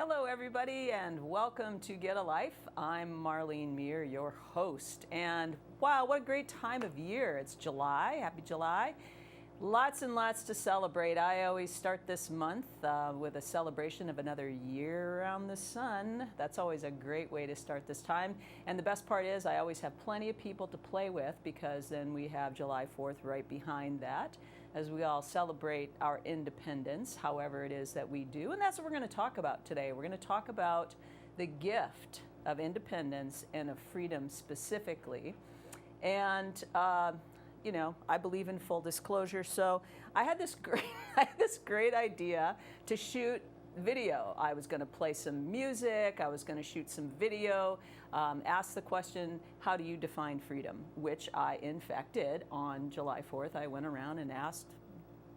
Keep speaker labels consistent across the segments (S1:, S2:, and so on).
S1: Hello, everybody, and welcome to Get a Life. I'm Marlene Meir, your host. And wow, what a great time of year. It's July. Happy July. Lots and lots to celebrate. I always start this month with a celebration of another year around the sun. That's always a great way to start this time. And the best part is I always have plenty of people to play with, because then we have July 4th right behind that as we all celebrate our independence, however it is that we do. And that's what we're going to talk about today. We're going to talk about the gift of independence and of freedom specifically. And I believe in full disclosure, so I had this great idea to shoot video. I was going to play some music, I was going to shoot some video, ask the question, how do you define freedom? Which I in fact did on July 4th. I went around and asked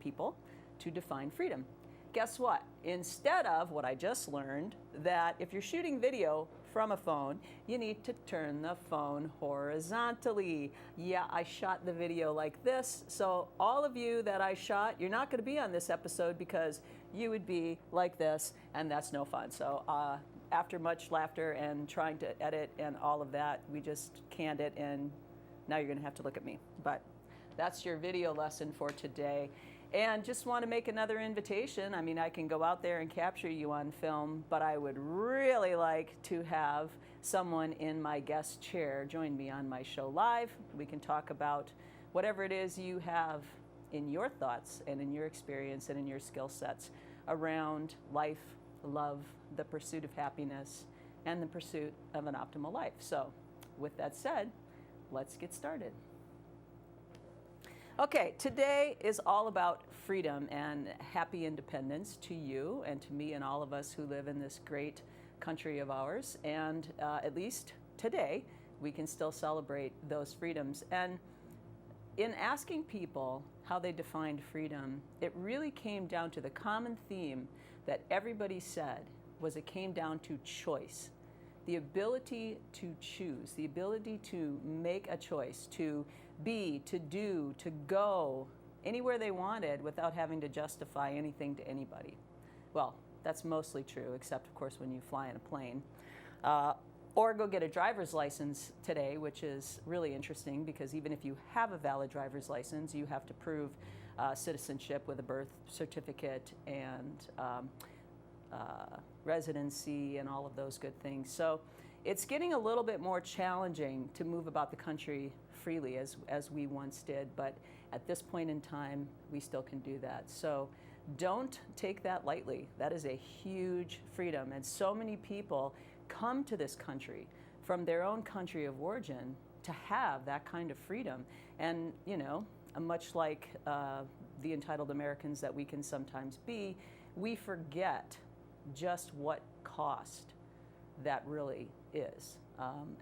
S1: people to define freedom. Guess what? Instead of what I just learned, that if you're shooting video from a phone, you need to turn the phone horizontally. Yeah, I shot the video like this. So all of you that I shot, you're not going to be on this episode because you would be like this, and that's no fun. So after much laughter and trying to edit and all of that, we just canned it, and now you're going to have to look at me. But that's your video lesson for today. And just want to make another invitation. I mean, I can go out there and capture you on film, but I would really like to have someone in my guest chair join me on my show live. We can talk about whatever it is you have in your thoughts and in your experience and in your skill sets around life, love, the pursuit of happiness, and the pursuit of an optimal life. So with that said, let's get started. Okay, today is all about freedom and happy independence to you and to me and all of us who live in this great country of ours. And at least today, we can still celebrate those freedoms. And in asking people how they defined freedom, it really came down to the common theme that everybody said was it came down to choice. The ability to choose, the ability to make a choice, to be, to do, to go anywhere they wanted without having to justify anything to anybody. Well, that's mostly true, except of course when you fly in a plane. Or go get a driver's license today, which is really interesting because even if you have a valid driver's license, you have to prove citizenship with a birth certificate and residency and all of those good things. So it's getting a little bit more challenging to move about the country freely as we once did, but at this point in time, we still can do that. So don't take that lightly. That is a huge freedom, and so many people come to this country from their own country of origin to have that kind of freedom. And, much like the entitled Americans that we can sometimes be, we forget just what cost that really is.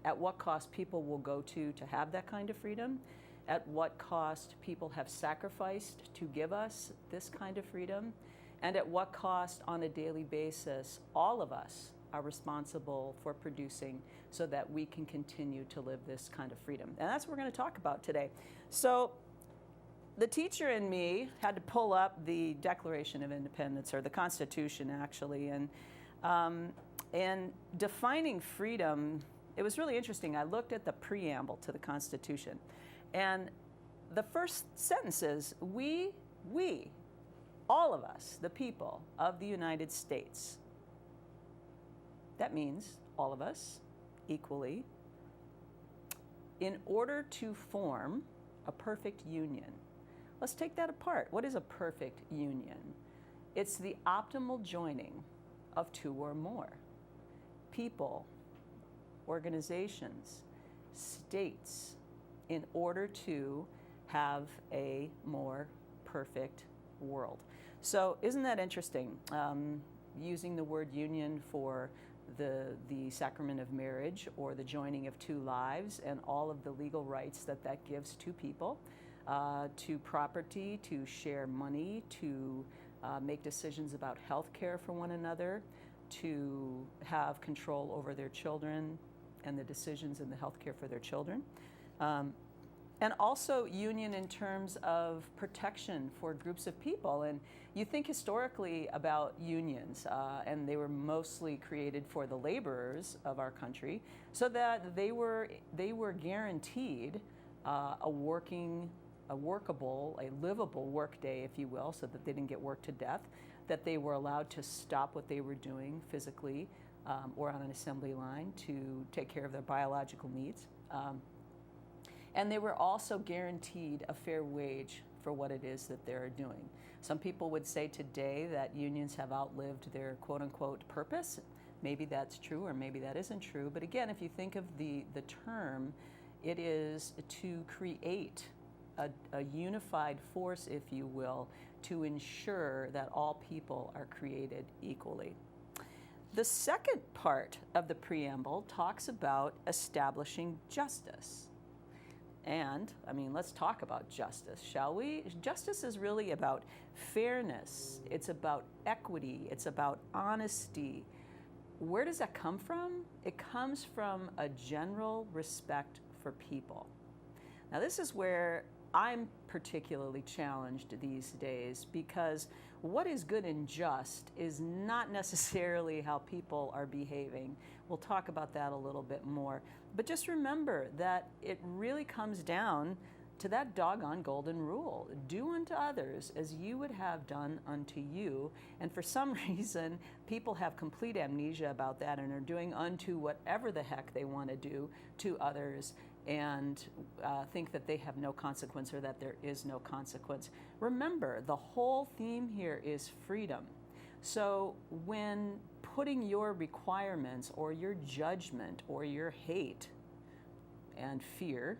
S1: At what cost people will go to have that kind of freedom, at what cost people have sacrificed to give us this kind of freedom, and at what cost on a daily basis all of us are responsible for producing so that we can continue to live this kind of freedom. And that's what we're going to talk about today. So the teacher in me had to pull up the Declaration of Independence, or the Constitution actually, and defining freedom, it was really interesting. I looked at the preamble to the Constitution, and the first sentence is, we, all of us, the people of the United States. That means all of us equally, in order to form a perfect union. Let's take that apart. What is a perfect union? It's the optimal joining of two or more people, organizations, states, in order to have a more perfect world. So isn't that interesting? Using the word union for the sacrament of marriage, or the joining of two lives, and all of the legal rights that gives to people, to property, to share money, to make decisions about health care for one another, to have control over their children and the decisions in the health care for their children. And also union in terms of protection for groups of people. And you think historically about unions, and they were mostly created for the laborers of our country, so that they were guaranteed a workable, a livable workday, if you will, so that they didn't get worked to death, that they were allowed to stop what they were doing physically or on an assembly line to take care of their biological needs. And they were also guaranteed a fair wage for what it is that they're doing. Some people would say today that unions have outlived their quote-unquote purpose. Maybe that's true or maybe that isn't true. But again, if you think of the term, it is to create a unified force, if you will, to ensure that all people are created equally. The second part of the preamble talks about establishing justice. And, I mean, let's talk about justice, shall we? Justice is really about fairness. It's about equity. It's about honesty. Where does that come from? It comes from a general respect for people. Now, this is where I'm particularly challenged these days, because what is good and just is not necessarily how people are behaving. We'll talk about that a little bit more. But just remember that it really comes down to that doggone golden rule. Do unto others as you would have done unto you. And for some reason, people have complete amnesia about that and are doing unto whatever the heck they want to do to others, and think that they have no consequence or that there is no consequence. Remember, the whole theme here is freedom. So when putting your requirements or your judgment or your hate and fear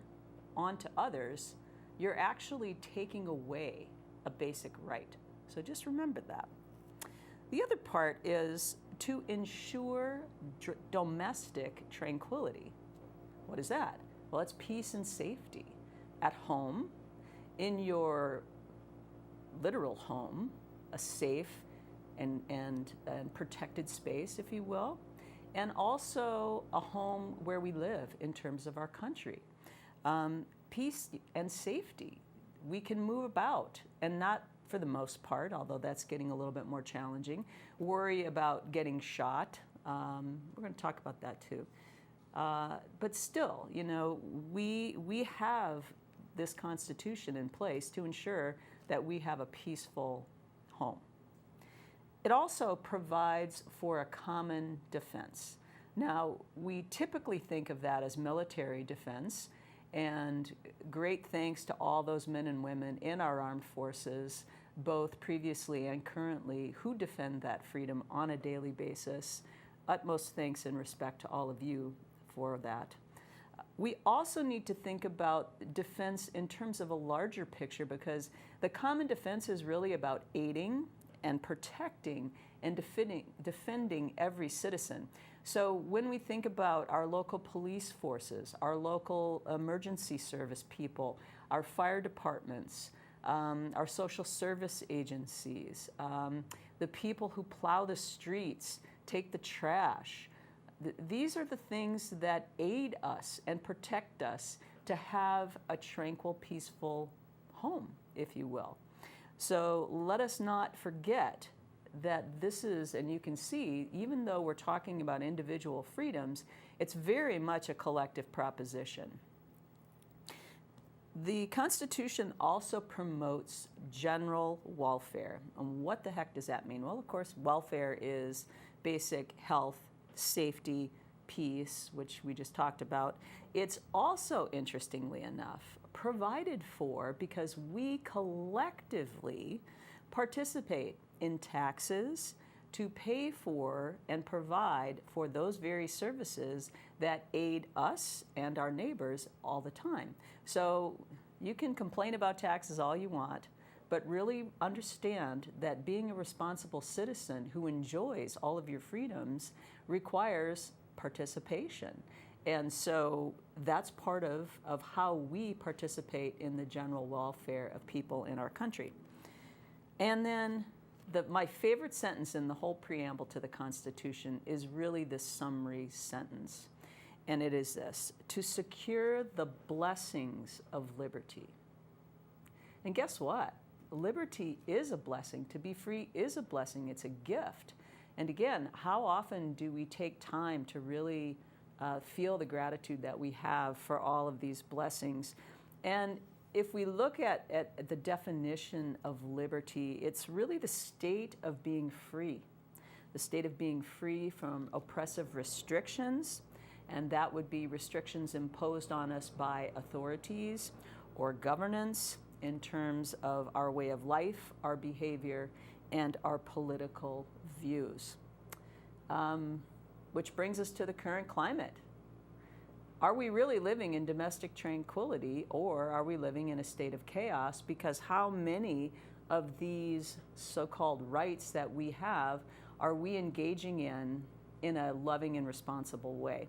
S1: onto others, you're actually taking away a basic right. So just remember that. The other part is to ensure domestic tranquility. What is that? Well, it's peace and safety at home, in your literal home, a safe and protected space, if you will, and also a home where we live in terms of our country. Peace and safety. We can move about and not, for the most part, although that's getting a little bit more challenging, worry about getting shot. We're going to talk about that too. But still, you know, we have this Constitution in place to ensure that we have a peaceful home. It also provides for a common defense. Now, we typically think of that as military defense, and great thanks to all those men and women in our armed forces, both previously and currently, who defend that freedom on a daily basis. Utmost thanks and respect to all of you for that. We also need to think about defense in terms of a larger picture, because the common defense is really about aiding and protecting and defending every citizen. So when we think about our local police forces, our local emergency service people, our fire departments, our social service agencies, the people who plow the streets, take the trash, these are the things that aid us and protect us to have a tranquil, peaceful home, if you will. So let us not forget that this is, and you can see, even though we're talking about individual freedoms, it's very much a collective proposition. The Constitution also promotes general welfare. And what the heck does that mean? Well, of course, welfare is basic health, safety, peace, which we just talked about. It's also, interestingly enough, provided for because we collectively participate in taxes to pay for and provide for those very services that aid us and our neighbors all the time. So you can complain about taxes all you want, but really understand that being a responsible citizen who enjoys all of your freedoms requires participation. And so that's part of how we participate in the general welfare of people in our country. And then my favorite sentence in the whole preamble to the Constitution is really the summary sentence. and it is this: to secure the blessings of liberty. And guess what? Liberty is a blessing. To be free is a blessing. It's a gift. And again, how often do we take time to really feel the gratitude that we have for all of these blessings? And if we look at the definition of liberty, it's really the state of being free, the state of being free from oppressive restrictions, and that would be restrictions imposed on us by authorities or governance in terms of our way of life, our behavior, and our political views. Which brings us to the current climate. Are we really living in domestic tranquility, or are we living in a state of chaos? Because how many of these so-called rights that we have are we engaging in a loving and responsible way?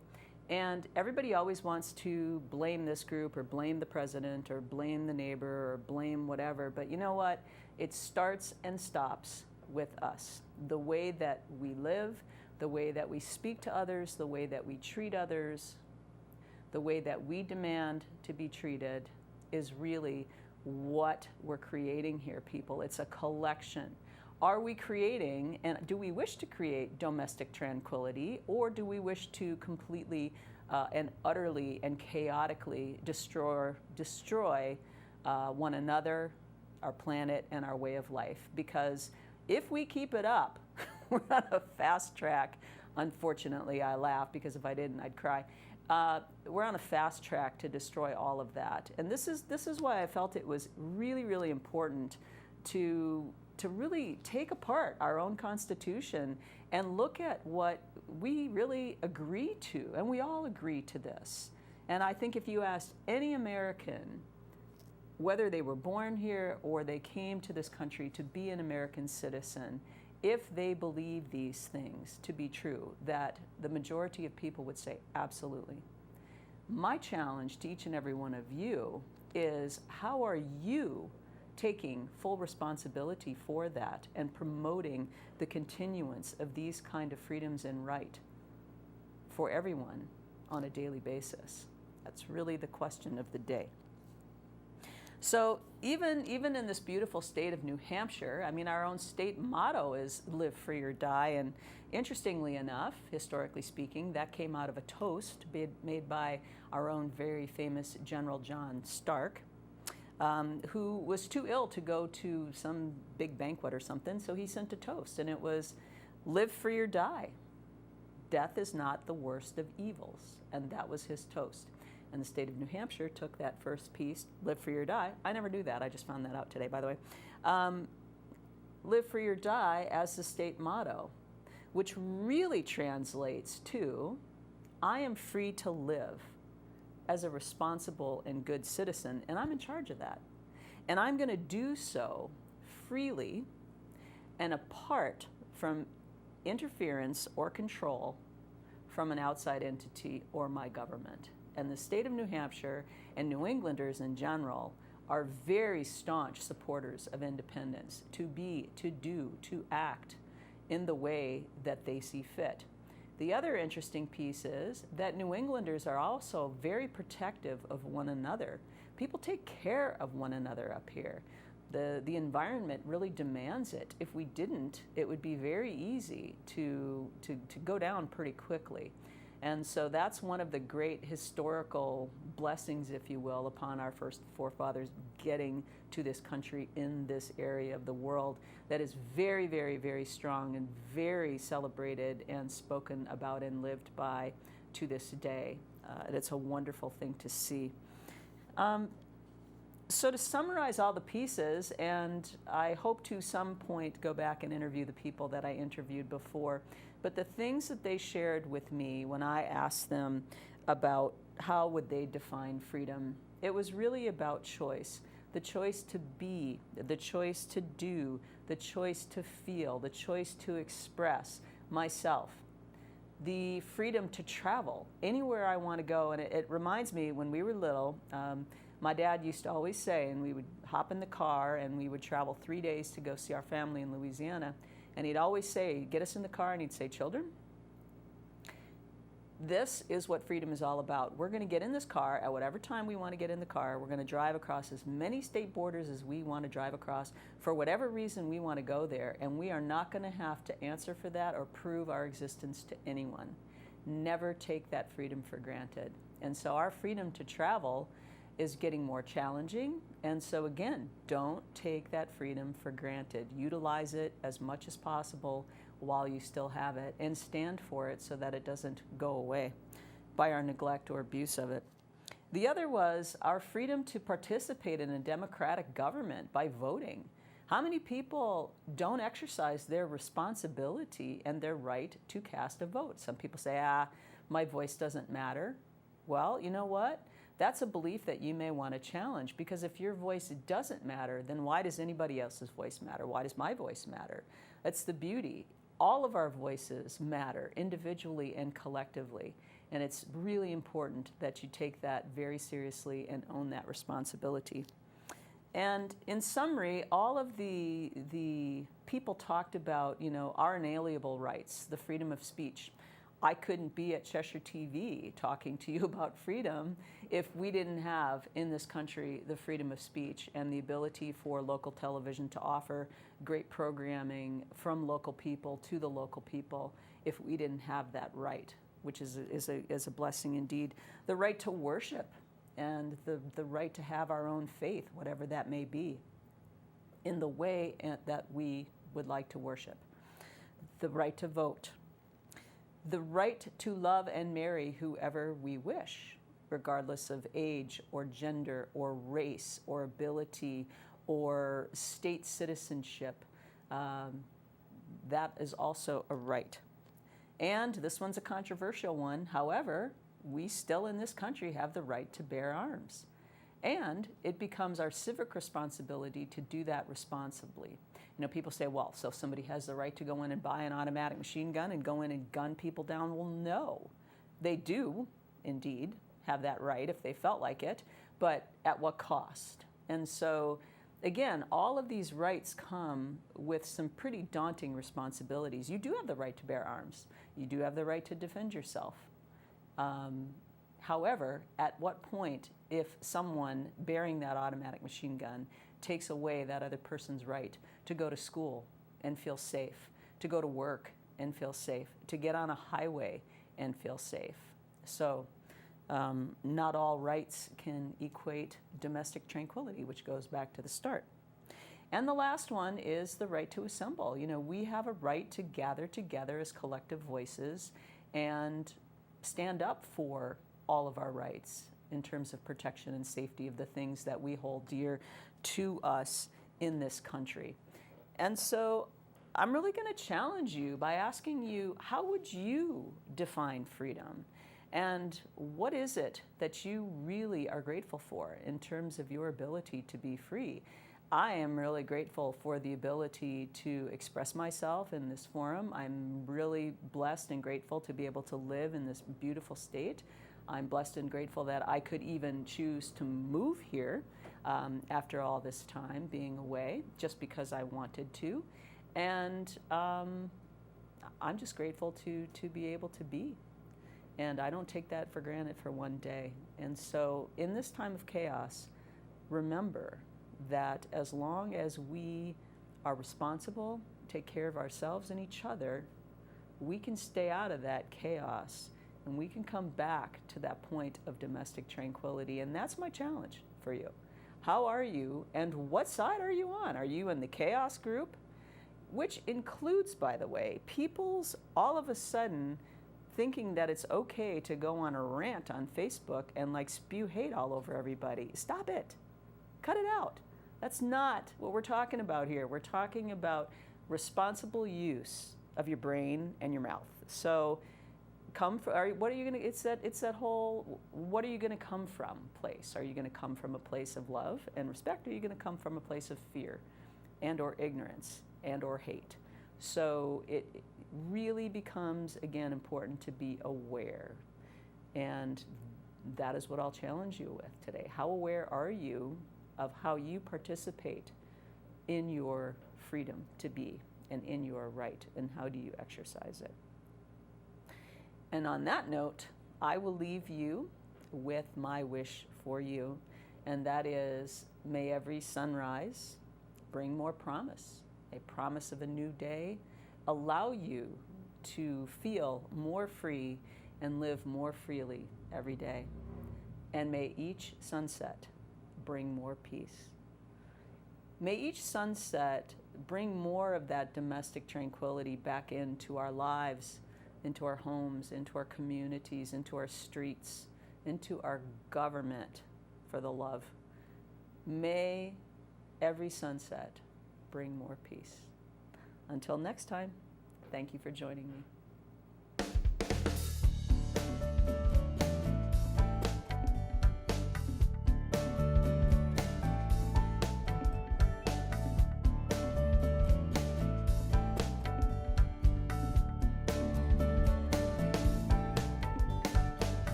S1: And everybody always wants to blame this group or blame the president or blame the neighbor or blame whatever. But you know what? It starts and stops with us. The way that we live, the way that we speak to others, the way that we treat others, the way that we demand to be treated is really what we're creating here, people. It's a collection. Are we creating, and do we wish to create domestic tranquility, or do we wish to completely and utterly and chaotically destroy one another, our planet, and our way of life? Because if we keep it up, we're on a fast track. Unfortunately, I laugh because if I didn't, I'd cry. We're on a fast track to destroy all of that. And this is why I felt it was really, really important to really take apart our own Constitution and look at what we really agree to. And we all agree to this. And I think if you asked any American, whether they were born here or they came to this country to be an American citizen, if they believe these things to be true, that the majority of people would say absolutely. My challenge to each and every one of you is, how are you taking full responsibility for that and promoting the continuance of these kind of freedoms and right for everyone on a daily basis? That's really the question of the day. So even in this beautiful state of New Hampshire, I mean, our own state motto is live free or die. And interestingly enough, historically speaking, that came out of a toast made by our own very famous General John Stark, who was too ill to go to some big banquet or something, so he sent a toast, and it was, live free or die. Death is not the worst of evils, and that was his toast. And the state of New Hampshire took that first piece, live free or die. I never knew that, I just found that out today, by the way. Live free or die as the state motto, which really translates to, I am free to live as a responsible and good citizen, and I'm in charge of that. And I'm going to do so freely and apart from interference or control from an outside entity or my government. And the state of New Hampshire and New Englanders in general are very staunch supporters of independence, to be, to do, to act in the way that they see fit. The other interesting piece is that New Englanders are also very protective of one another. People take care of one another up here. The environment really demands it. If we didn't, it would be very easy to go down pretty quickly. And so that's one of the great historical blessings, if you will, upon our first forefathers getting to this country in this area of the world that is very, very, very strong and very celebrated and spoken about and lived by to this day. It's a wonderful thing to see. So to summarize all the pieces, and I hope to some point go back and interview the people that I interviewed before, but the things that they shared with me when I asked them about how would they define freedom, it was really about choice. The choice to be, the choice to do, the choice to feel, the choice to express myself, the freedom to travel anywhere I want to go. And it reminds me, when we were little, my dad used to always say, and we would hop in the car and we would travel 3 days to go see our family in Louisiana. And he'd always say, get us in the car, and he'd say, children, This is what freedom is all about. We're going to get in this car at whatever time we want to get in the car. We're going to drive across as many state borders as we want to drive across for whatever reason we want to go there. And we are not going to have to answer for that or prove our existence to anyone. Never take that freedom for granted. And so our freedom to travel is getting more challenging. And so again, don't take that freedom for granted. Utilize it as much as possible while you still have it, and stand for it so that it doesn't go away by our neglect or abuse of it. The other was our freedom to participate in a democratic government by voting. How many people don't exercise their responsibility and their right to cast a vote? Some people say, my voice doesn't matter. Well, you know what? That's a belief that you may want to challenge, because if your voice doesn't matter, then why does anybody else's voice matter? Why does my voice matter? That's the beauty. All of our voices matter individually and collectively, and it's really important that you take that very seriously and own that responsibility. And in summary, all of the people talked about, our inalienable rights, the freedom of speech. I couldn't be at Cheshire TV talking to you about freedom if we didn't have in this country the freedom of speech and the ability for local television to offer great programming from local people to the local people, if we didn't have that right, which is a blessing indeed. The right to worship and the right to have our own faith, whatever that may be, in the way that we would like to worship. The right to vote. The right to love and marry whoever we wish, regardless of age or gender or race or ability or state citizenship. That is also a right. And this one's a controversial one. However, we still in this country have the right to bear arms. And it becomes our civic responsibility to do that responsibly. People say, well, so somebody has the right to go in and buy an automatic machine gun and go in and gun people down. Well, no. They do, indeed, have that right if they felt like it, but at what cost? And so, again, all of these rights come with some pretty daunting responsibilities. You do have the right to bear arms. You do have the right to defend yourself. However, at what point, if someone bearing that automatic machine gun takes away that other person's right to go to school and feel safe, to go to work and feel safe, to get on a highway and feel safe? So not all rights can equate domestic tranquility, which goes back to the start. And the last one is the right to assemble. We have a right to gather together as collective voices and stand up for all of our rights in terms of protection and safety of the things that we hold dear to us in this country. And so I'm really going to challenge you by asking you, how would you define freedom? And what is it that you really are grateful for in terms of your ability to be free? I am really grateful for the ability to express myself in this forum. I'm really blessed and grateful to be able to live in this beautiful state. I'm blessed and grateful that I could even choose to move here after all this time being away, just because I wanted to. And I'm just grateful to be able to be. And I don't take that for granted for one day. And so in this time of chaos, remember that as long as we are responsible, take care of ourselves and each other, we can stay out of that chaos and we can come back to that point of domestic tranquility. And that's my challenge for you. How are you, and what side are you on? Are you in the chaos group? Which includes, by the way, people's all of a sudden thinking that it's okay to go on a rant on Facebook and spew hate all over everybody. Stop it. Cut it out. That's not what we're talking about here. We're talking about responsible use of your brain and your mouth. So what are you going to, it's that whole, what are you going to come from place? Are you going to come from a place of love and respect? Or are you going to come from a place of fear and or ignorance and or hate? So it really becomes, again, important to be aware. And that is what I'll challenge you with today. How aware are you of how you participate in your freedom to be and in your right, and how do you exercise it? And on that note, I will leave you with my wish for you, and that is, may every sunrise bring more promise, a promise of a new day, allow you to feel more free and live more freely every day. And may each sunset bring more peace. May each sunset bring more of that domestic tranquility back into our lives, into our homes, into our communities, into our streets, into our government, for the love. May every sunset bring more peace. Until next time, thank you for joining me.